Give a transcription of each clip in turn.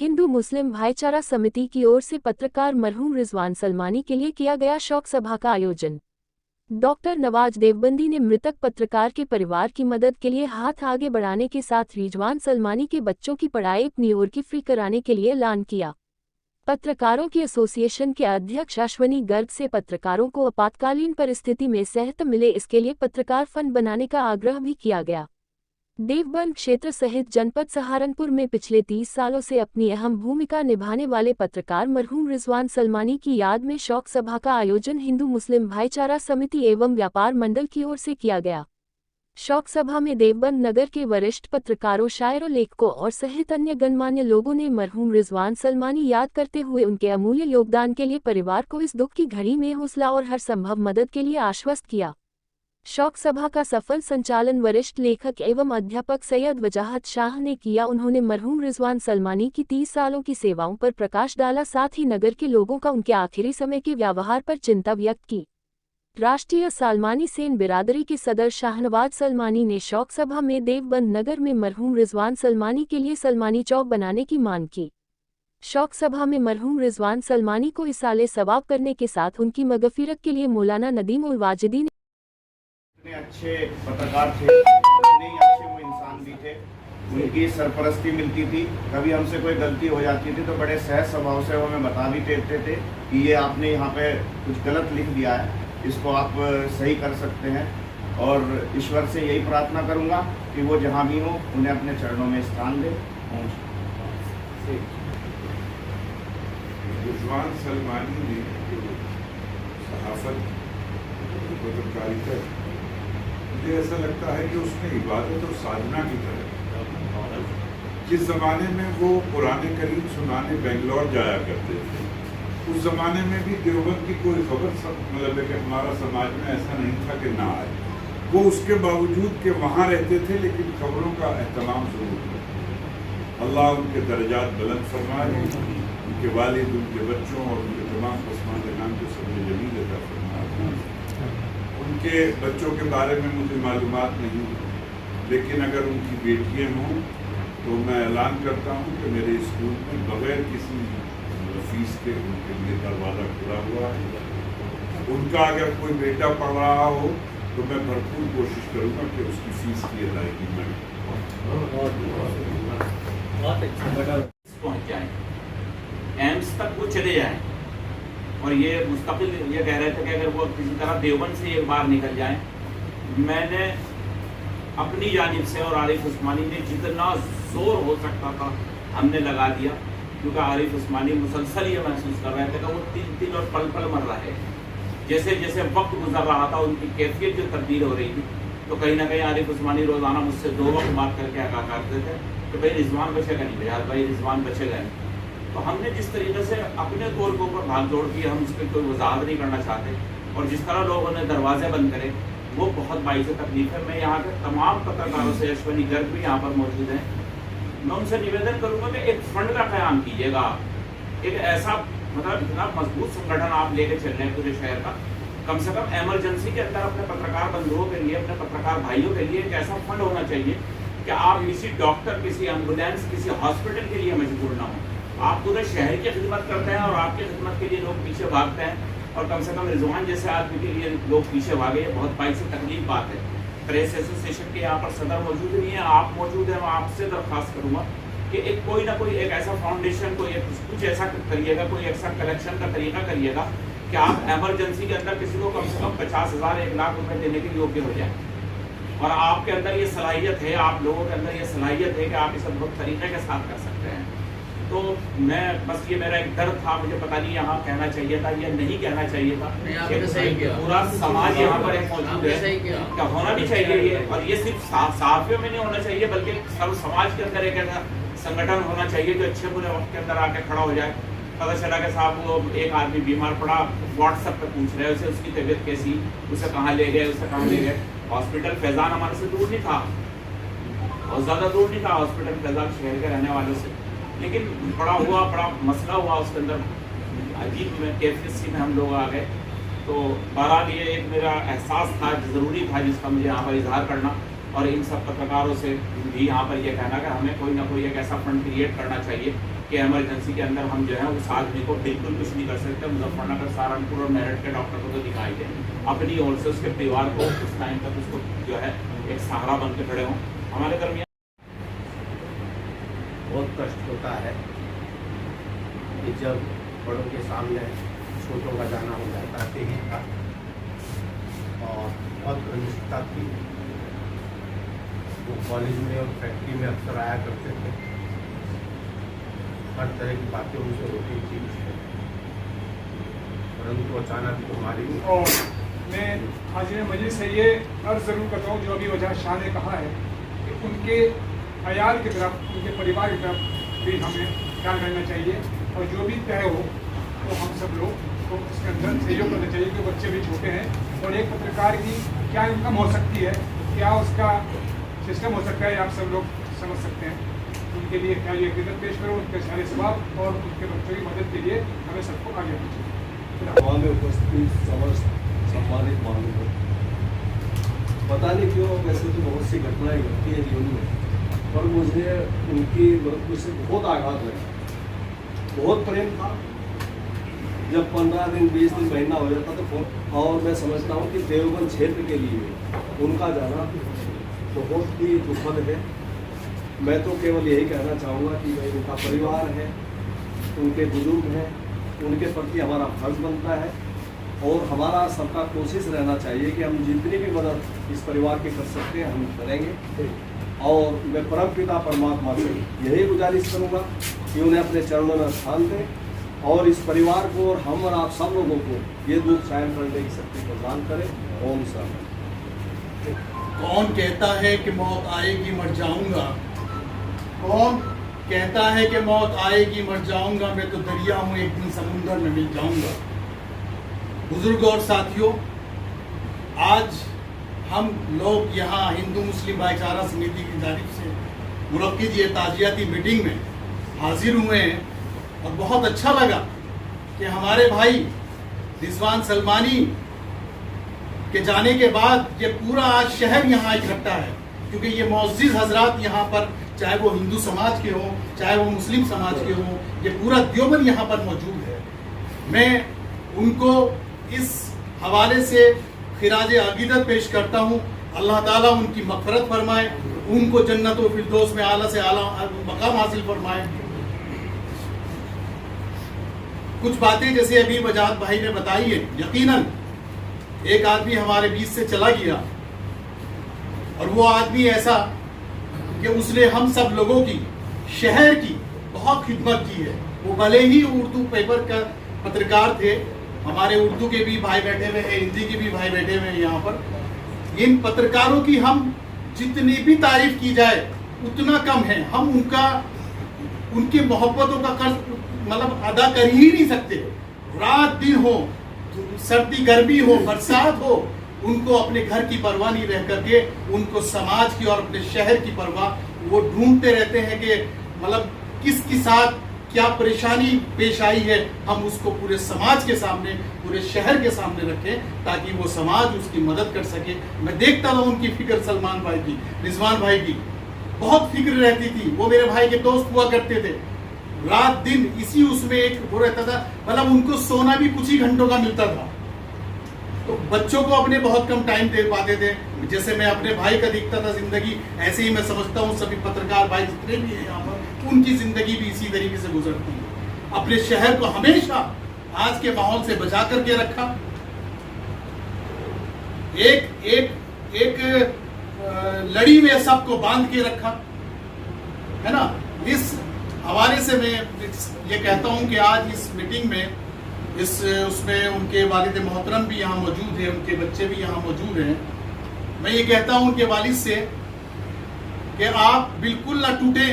हिंदू मुस्लिम भाईचारा समिति की ओर से पत्रकार मरहूम रिजवान सलमानी के लिए किया गया शोक सभा का आयोजन। डॉक्टर नवाज देवबंदी ने मृतक पत्रकार के परिवार की मदद के लिए हाथ आगे बढ़ाने के साथ रिजवान सलमानी के बच्चों की पढ़ाई अपनी ओर की फ्री कराने के लिए ऐलान किया। पत्रकारों की एसोसिएशन के अध्यक्ष अश्वनी गर्ग से पत्रकारों को आपातकालीन परिस्थिति में सहायता मिले इसके लिए पत्रकार फंड बनाने का आग्रह भी किया गया। देवबंद क्षेत्र सहित जनपद सहारनपुर में पिछले 30 सालों से अपनी अहम भूमिका निभाने वाले पत्रकार मरहूम रिजवान सलमानी की याद में शोक सभा का आयोजन हिंदू मुस्लिम भाईचारा समिति एवं व्यापार मंडल की ओर से किया गया। शोक सभा में देवबंद नगर के वरिष्ठ पत्रकारों, शायरों, लेखकों और सहित अन्य गणमान्य लोगों ने मरहूम रिजवान सलमानी याद करते हुए उनके अमूल्य योगदान के लिए परिवार को इस दुख की घड़ी में हौसला और हर संभव मदद के लिए आश्वस्त किया। शोक सभा का सफल संचालन वरिष्ठ लेखक एवं अध्यापक सैयद वजाहत शाह ने किया। उन्होंने मरहूम रिजवान सलमानी की 30 सालों की सेवाओं पर प्रकाश डाला, साथ ही नगर के लोगों का उनके आखिरी समय के व्यवहार पर चिंता व्यक्त की। राष्ट्रीय सलमानी सेन बिरादरी के सदर शाहनवाज सलमानी ने शोक सभा में देवबंद नगर में मरहूम रिजवान सलमानी के लिए सलमानी चौक बनाने की मांग की। शोक सभा में मरहूम रिजवान सलमानी को इसाले सवाब करने के साथ उनकी मगफिरत के लिए मौलाना नदीम उल वाजिदी इतने अच्छे पत्रकार थे, इतने ही अच्छे वो इंसान भी थे। उनकी सरपरस्ती मिलती थी, कभी हमसे कोई गलती हो जाती थी तो बड़े सहज स्वभाव से वो हमें बता भी देते थे कि ये आपने यहाँ पे कुछ गलत लिख दिया है, इसको आप सही कर सकते हैं। और ईश्वर से यही प्रार्थना करूँगा कि वो जहाँ भी हो उन्हें अपने चरणों में स्थान दे। रिजवान सलमानी ने सहाफत, पत्रकारिता, मुझे ऐसा लगता है कि उसने इबादत और साधना की तरह, जिस ज़माने में वो कुरान करीम सुनाने बेंगलोर जाया करते थे, उस ज़माने में भी देवबंद की कोई खबर मतलब है कि हमारा समाज में ऐसा नहीं था कि ना आए। वो उसके बावजूद कि वहाँ रहते थे लेकिन खबरों का एहतमाम ज़रूर था। अल्लाह उनके दर्जात बुलंद फरमाए, उनके वालिद, उनके बच्चों और उनके तमाम पसमानदान को सब्र जमील अता फरमाए। उनके बच्चों के बारे में मुझे मालूमात नहीं, लेकिन अगर उनकी बेटियां हों तो मैं ऐलान करता हूं कि मेरे स्कूल में बगैर किसी फीस के उनके लिए दरवाज़ा खुला हुआ है। उनका अगर कोई बेटा पढ़ रहा हो तो मैं भरपूर कोशिश करूंगा कि उसकी फीस की अदायगी मैं पहुँच जाए, एम्स तक वो चले जाएँ। और ये मुस्तकिल ये कह रहे थे कि अगर वो किसी तरह देवबंद से एक बार निकल जाएं। मैंने अपनी जानिब से और आरिफ उस्मानी ने जितना जोर हो सकता था हमने लगा दिया, क्योंकि आरिफ उस्मानी मुसलसल ये महसूस कर रहे थे कि वो तिल तिल और पल पल मर रहे। जैसे जैसे वक्त गुजर रहा था उनकी कैफियत जो तब्दील हो रही थी, तो कहीं ना कहीं आरिफ उस्मानी रोज़ाना मुझसे 2 वक्त बात करके आगाह करते थे कि भाई रिजवान बचेगा नहीं, भैया भाई रिजवान बचेगा नहीं। तो हमने जिस तरीके से अपने तौर के ऊपर भाग दौड़ की, हम उसकी कोई वजाहत नहीं करना चाहते, और जिस तरह लोगों ने दरवाजे बंद करे वो बहुत बाइस तकलीफ है। मैं यहाँ के तमाम पत्रकारों से, अश्वनी गर्ग भी यहाँ पर मौजूद हैं, मैं उनसे निवेदन करूँगा कि एक फंड का क़याम कीजिएगा। एक ऐसा मतलब इतना मजबूत संगठन आप लेके चल रहे हैं पूरे शहर का, कम से कम एमरजेंसी के अंदर अपने पत्रकार बंधुओं के लिए, अपने पत्रकार भाइयों के लिए एक ऐसा फंड होना चाहिए कि आप किसी डॉक्टर, किसी एम्बुलेंस, किसी हॉस्पिटल के लिए मजबूर ना हो। आप पूरे शहर की खिदमत करते हैं और आपकी खिदमत के लिए लोग पीछे भागते हैं, और कम से कम रिजवान जैसे आदमी के लिए लोग पीछे भागे, ये बहुत बाइस तकलीफ बात है। प्रेस एसोसिएशन के यहाँ पर सदर मौजूद नहीं है, आप मौजूद हैं। मैं आपसे दरख्वास्त करूँगा कि एक कोई ना कोई एक ऐसा फाउंडेशन, कोई कुछ ऐसा करिएगा, कोई ऐसा कलेक्शन का तरीका करिएगा कि आप एमरजेंसी के अंदर किसी को कम से कम 50,000 1 लाख रुपए देने के योग्य हो जाए। और आपके अंदर ये सलाहियत है, आप लोगों के अंदर ये सलाहियत है कि आप इसे बहुत तरीके के साथ कर सकते हैं। तो मैं बस ये मेरा एक दर्द था, मुझे पता नहीं यहाँ कहना चाहिए था या नहीं कहना चाहिए था। पूरा समाज यहाँ पर मौजूद है, क्या होना भी चाहिए ये, और ये सिर्फ सहाफियों में नहीं होना चाहिए बल्कि सब समाज के अंदर एक ऐसा संगठन होना चाहिए जो अच्छे बुरे वक्त के अंदर आके खड़ा हो जाए। पता चला कि साहब वो एक आदमी बीमार पड़ा, व्हाट्सएप पे पूछ रहे उसे उसकी तबीयत कैसी, उसे कहाँ ले गए, उसे कहाँ ले गए। हॉस्पिटल फैजान हमारे से दूर नहीं था, बहुत ज़्यादा दूर नहीं था हॉस्पिटल फैजान शहर के रहने वालों से, लेकिन बड़ा मसला हुआ उसके अंदर, अजीब में कैफियत सी में हम लोग आ गए। तो बहरहाल ये एक मेरा एहसास था, ज़रूरी था, जिसका मुझे यहाँ पर इजहार करना, और इन सब पत्रकारों से भी यहाँ पर यह कहना कि हमें कोई ना कोई एक ऐसा फंड क्रिएट करना चाहिए कि इमरजेंसी के अंदर हम जो है उस आदमी को बिल्कुल कुछ नहीं कर सकते। मुजफ्फरनगर, सहारनपुर और मेरठ के डॉक्टर को तो दिखाई दे, अपनी ओर से उसके परिवार को उस टाइम तक उसको जो है एक सहारा बन के खड़े हों। हमारे दरमियान बहुत कष्ट होता है कि जब बड़ों के सामने छोटों का जाना हो जाता है ही था, और बहुत अनिश्चितता थी। वो कॉलेज में और फैक्ट्री में अक्सर आया करते थे, हर तरह की बातें उनसे होती थी, परंतु अचानक तुम्हारी और मैं हाजिर मजलिस से ये अर्ज ज़रूर करता हूँ जो अभी वजह शाह ने कहा है कि उनके अयाल की तरफ, उनके परिवार की तरफ भी हमें ख्याल रखना चाहिए, और जो भी तय हो तो हम सब लोग को उसके अंदर सहयोग करना चाहिए, क्योंकि बच्चे भी छोटे हैं और एक पत्रकार की क्या इनकम हो सकती है, क्या उसका सिस्टम हो सकता है, आप सब लोग समझ सकते हैं। उनके लिए क्या ये अकीदत पेश करो, उनके सारे सवाब और उनके बच्चों की मदद के लिए हमें सबको आगे आना चाहिए। वहाँ में उपस्थित समस्त सम्मानित मालूम, पता नहीं क्यों वैसे तो बहुत सी घटनाएं घटती है जीवन में, पर मुझे उनकी मृत्यु से बहुत आघात लगा। बहुत प्रेम था, जब 15 दिन 20 दिन महीना हो जाता तो फोन, और मैं समझता हूँ कि देवबंद क्षेत्र के लिए उनका जाना बहुत ही दुखद है। मैं तो केवल यही कहना चाहूँगा कि भाई उनका परिवार है, उनके बुजुर्ग हैं, उनके प्रति हमारा फर्ज बनता है, और हमारा सबका कोशिश रहना चाहिए कि हम जितनी भी मदद इस परिवार की कर सकते हैं हम करेंगे। और मैं परमपिता परमात्मा से यही गुजारिश करूँगा कि उन्हें अपने चरणों में स्थान दें, और इस परिवार को और हम और आप सब लोगों को ये दुख सहन करने की शक्ति प्रदान करें। ओम शांति। कौन कहता है कि मौत आएगी मर जाऊंगा, कौन कहता है कि मौत आएगी मर जाऊंगा, मैं तो दरिया हूँ एक दिन समुंदर में मिल जाऊंगा। बुजुर्ग और साथियों, आज हम लोग यहाँ हिंदू मुस्लिम भाईचारा समिति की जानिब से मुनक्किद ये ताजियाती मीटिंग में हाजिर हुए हैं, और बहुत अच्छा लगा कि हमारे भाई रिजवान सलमानी के जाने के बाद ये पूरा आज शहर यहाँ इकट्ठा है, क्योंकि ये मुअज़्ज़िज़ हजरात यहाँ पर, चाहे वो हिंदू समाज के हों चाहे वो मुस्लिम समाज के हों, ये पूरा देवबंद यहाँ पर मौजूद है। मैं उनको इस हवाले से खिराज अक़ीदत पेश करता हूँ। अल्लाह ताला उनकी मग़फ़िरत फरमाए, उनको जन्नत व फिरदौस में आला से आला मकाम हासिल फरमाए। कुछ बातें जैसे अभी वजाहत भाई ने बताई है, यकीनन एक आदमी हमारे बीच से चला गया, और वो आदमी ऐसा कि उसने हम सब लोगों की, शहर की बहुत खिदमत की है। वो भले ही उर्दू पेपर का पत्रकार थे, हमारे उर्दू के भी भाई बैठे हुए हैं, हिंदी के भी भाई बैठे हुए हैं यहाँ पर। इन पत्रकारों की हम जितनी भी तारीफ की जाए उतना कम है। हम उनकी मोहब्बतों का कर्ज मतलब अदा कर ही नहीं सकते। रात दिन हो, सर्दी गर्मी हो, बरसात हो, उनको अपने घर की परवाह नहीं रह करके उनको समाज की और अपने शहर की परवाह वो ढूंढते रहते हैं कि मतलब किसके साथ क्या परेशानी पेश आई है, हम उसको पूरे समाज के सामने, पूरे शहर के सामने रखें ताकि वो समाज उसकी मदद कर सके। मैं देखता था उनकी फिक्र सलमान भाई की, रिजवान भाई की बहुत फिक्र रहती थी। वो मेरे भाई के दोस्त हुआ करते थे, रात दिन इसी उसमें एक वो रहता था, मतलब उनको सोना भी कुछ ही घंटों का मिलता था। तो बच्चों को अपने बहुत कम टाइम दे पाते थे। जैसे मैं अपने भाई का दिखता था जिंदगी, ऐसे ही मैं समझता हूँ सभी पत्रकार भाई जितने भी हैं यहाँ पर, उनकी जिंदगी भी इसी तरीके से गुजरती है। अपने शहर को हमेशा आज के माहौल से बचा करके रखा। एक लड़ी में सबको बांध के रखा, है ना। इस हवाले से मैं ये कहता हूँ कि आज इस मीटिंग में उसमें उनके वालिद मोहतरम भी यहाँ मौजूद हैं, उनके बच्चे भी यहाँ मौजूद हैं। मैं ये कहता हूँ उनके वालिद से कि आप बिल्कुल ना टूटें,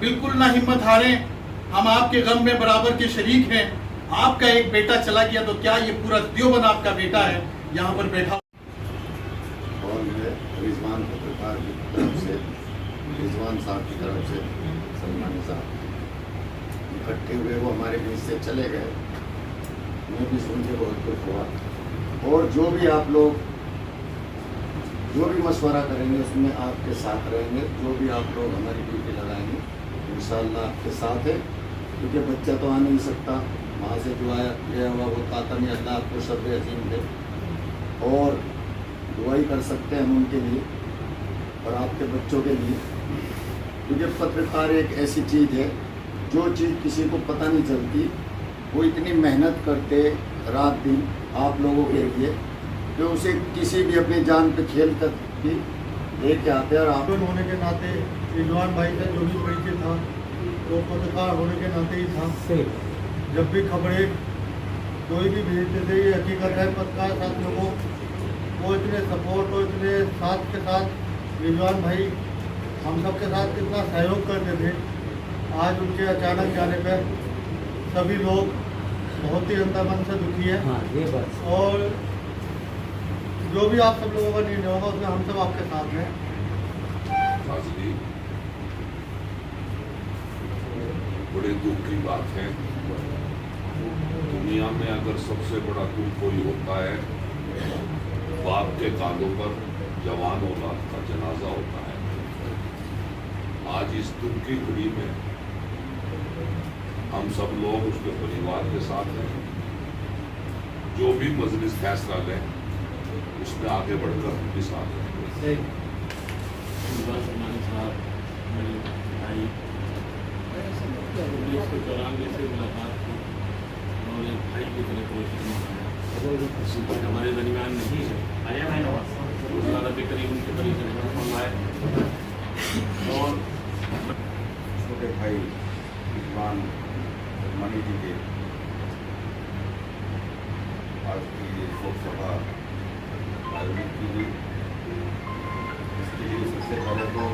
बिल्कुल ना हिम्मत हारें। हम आपके गम में बराबर के शरीक हैं। आपका एक बेटा चला गया तो क्या ये पूरा देवबंद आपका बेटा है यहाँ पर बैठा। और मैं रिजवान पत्रकार की तरफ से, रिजवान साहब की तरफ से, सलमान साहब इकट्ठे हुए वो हमारे बीच से चले गए। मैं भी सुन के बहुत दुख हुआ। और जो भी आप लोग जो भी मशवरा करेंगे उसमें आपके साथ रहेंगे। जो भी आप लोग हमारी ड्यूटी लगाएंगे इंशाअल्लाह आपके साथ है, क्योंकि बच्चा तो आ नहीं सकता, वहाँ से जो आया गया हुआ वो ताता नहीं, अल्लाह आपको सब्र अजीम दे। और दुआई कर सकते हैं हम उनके लिए और आपके बच्चों के लिए, क्योंकि पत्रकार एक ऐसी चीज़ है जो चीज़ किसी को पता नहीं चलती, वो इतनी मेहनत करते रात दिन आप लोगों के लिए कि उसे किसी भी अपनी जान पे खेल कर भी लेके आते हैं। और आप होने के नाते रिजवान भाई का जो भी परिचय था वो पत्रकार होने के नाते ही था। जब भी खबरें कोई भी भेजते थे, ये हकीकत है पत्रकार साथियों को वो इतने सपोर्ट और इतने साथ के साथ रिजवान भाई हम सब के साथ कितना सहयोग करते थे। आज उनके अचानक जाने पर सभी लोग बहुत ही अंतर्मन से दुखी है। हाँ, ये बात। और जो भी आप सब लोगों का निर्णय होगा उसमें हम सब आपके साथ हैं। नाज़रीन, बड़े दुख की बात है, दुनिया में अगर सबसे बड़ा दुख कोई होता है, बाप के कांधों पर जवान औलाद का जनाजा होता है। आज इस दुख की घड़ी में हम सब लोग उसके परिवार के साथ हैं। जो भी मजलिस फैसला ले उसमें आगे बढ़कर हम भी साथ हैं। हमारे दरमियान नहीं है, ज़्यादा करीब उनके परिजन आए और छोटे भाई रिजवान मनी जी के आज की ये शोक सभा आयोजित की गई। इसके लिए सबसे पहले तो